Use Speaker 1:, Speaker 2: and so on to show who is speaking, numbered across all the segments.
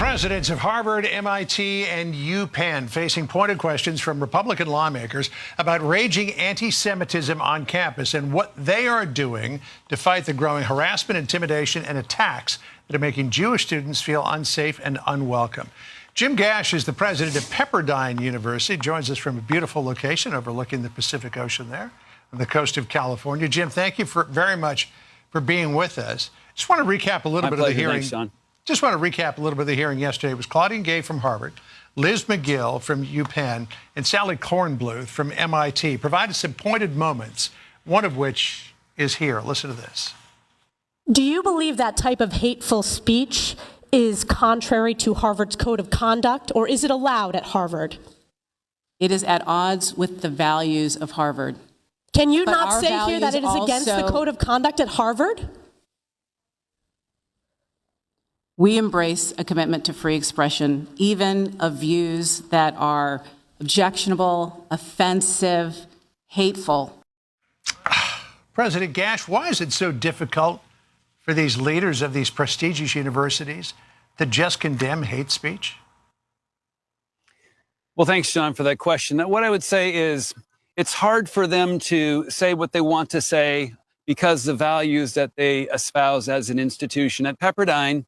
Speaker 1: Presidents of Harvard, MIT, and UPenn facing pointed questions from Republican lawmakers about raging anti-Semitism on campus and what they are doing to fight the growing harassment, intimidation, and attacks that are making Jewish students feel unsafe and unwelcome. Jim Gash is the president of Pepperdine University, joins us from a beautiful location overlooking the Pacific Ocean there on the coast of California. Jim, thank you very much for being with us. Just want to recap a little bit of the hearing.
Speaker 2: Thanks, Sean.
Speaker 1: Just want to recap a little bit of the hearing yesterday. It was Claudine Gay from Harvard, Liz McGill from UPenn, and Sally Kornbluth from MIT provided some pointed moments, one of which is here. Listen to this.
Speaker 3: Do you believe that type of hateful speech is contrary to Harvard's code of conduct, or is it allowed at Harvard?
Speaker 4: It is at odds with the values of Harvard.
Speaker 3: Can you not say here that it is against the code of conduct at Harvard?
Speaker 4: We embrace a commitment to free expression, even of views that are objectionable, offensive, hateful.
Speaker 1: President Gash, why is it so difficult for these leaders of these prestigious universities to just condemn hate speech?
Speaker 2: Well, thanks, Sean, for that question. What I would say is it's hard for them to say what they want to say because the values that they espouse as an institution. At Pepperdine,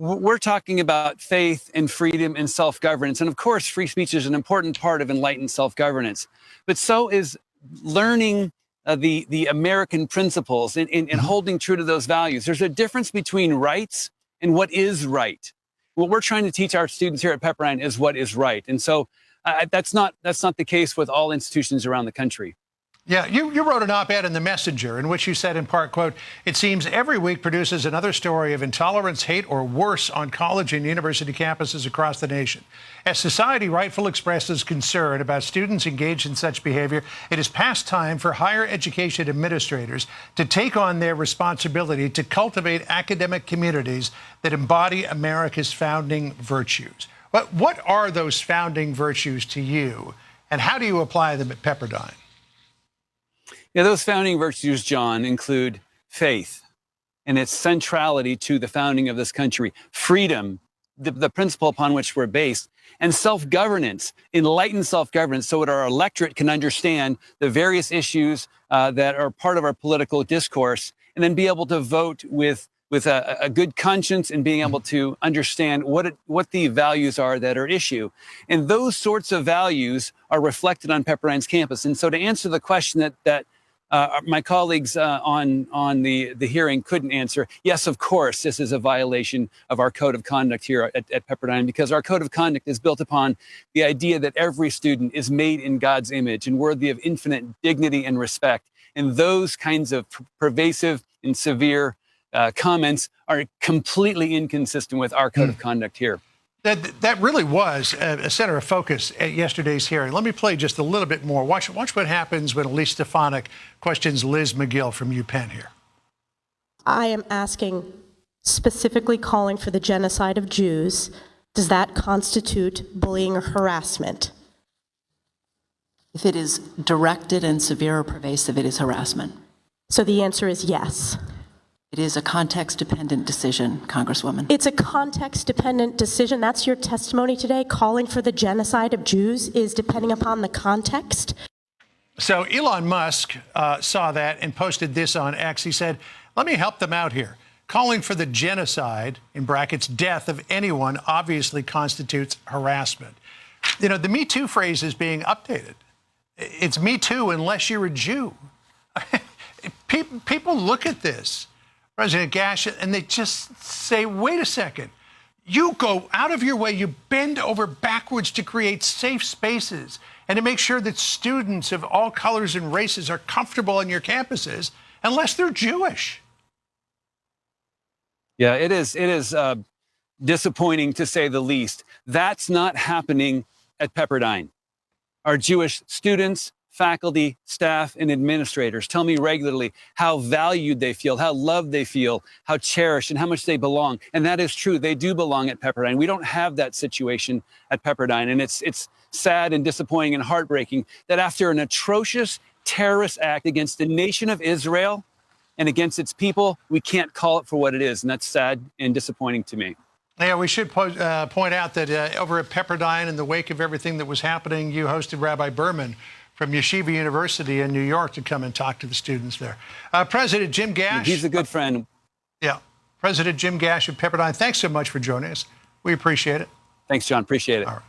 Speaker 2: we're talking about faith and freedom and self-governance. And of course, free speech is an important part of enlightened self-governance. But so is learning the American principles and holding true to those values. There's a difference between rights and what is right. What we're trying to teach our students here at Pepperdine is what is right. And so that's not the case with all institutions around the country.
Speaker 1: Yeah, you wrote an op-ed in The Messenger in which you said, in part, quote, "It seems every week produces another story of intolerance, hate, or worse on college and university campuses across the nation. As society rightfully expresses concern about students engaged in such behavior, it is past time for higher education administrators to take on their responsibility to cultivate academic communities that embody America's founding virtues." But what are those founding virtues to you, and how do you apply them at Pepperdine?
Speaker 2: Yeah, those founding virtues, John, include faith and its centrality to the founding of this country, freedom, the principle upon which we're based, and self-governance, enlightened self-governance, so that our electorate can understand the various issues that are part of our political discourse, and then be able to vote with a good conscience and being able to understand what the values are that are at issue. And those sorts of values are reflected on Pepperdine's campus. And so to answer the question that my colleagues on the hearing couldn't answer, yes, of course, this is a violation of our code of conduct here at Pepperdine, because our code of conduct is built upon the idea that every student is made in God's image and worthy of infinite dignity and respect. And those kinds of pervasive and severe comments are completely inconsistent with our code of conduct here.
Speaker 1: That really was a center of focus at yesterday's hearing. Let me play just a little bit more. Watch what happens when Elise Stefanik questions Liz McGill from UPenn here.
Speaker 3: I am asking, specifically calling for the genocide of Jews. Does that constitute bullying or harassment?
Speaker 5: If it is directed and severe or pervasive, it is harassment.
Speaker 3: So the answer is yes.
Speaker 5: It is a context-dependent decision, Congresswoman.
Speaker 3: It's a context-dependent decision. That's your testimony today. Calling for the genocide of Jews is depending upon the context.
Speaker 1: So Elon Musk saw that and posted this on X. He said, "Let me help them out here. Calling for the genocide, in brackets, death of anyone obviously constitutes harassment." You know, the Me Too phrase is being updated. It's Me Too unless you're a Jew. People look at this, President Gash, and they just say, wait a second. You go out of your way, you bend over backwards to create safe spaces and to make sure that students of all colors and races are comfortable on your campuses, unless they're Jewish.
Speaker 2: Yeah, it is disappointing, to say the least. That's not happening at Pepperdine. Our Jewish students, faculty, staff, and administrators tell me regularly how valued they feel, how loved they feel, how cherished, and how much they belong. And that is true. They do belong at Pepperdine. We don't have that situation at Pepperdine. And it's sad and disappointing and heartbreaking that after an atrocious terrorist act against the nation of Israel and against its people, we can't call it for what it is. And that's sad and disappointing to me.
Speaker 1: Yeah, we should point out that over at Pepperdine, in the wake of everything that was happening, you hosted Rabbi Berman from Yeshiva University in New York to come and talk to the students there. President Jim Gash.
Speaker 2: He's a good friend.
Speaker 1: Yeah. President Jim Gash of Pepperdine, thanks so much for joining us. We appreciate it.
Speaker 2: Thanks, John. Appreciate it.
Speaker 1: All right.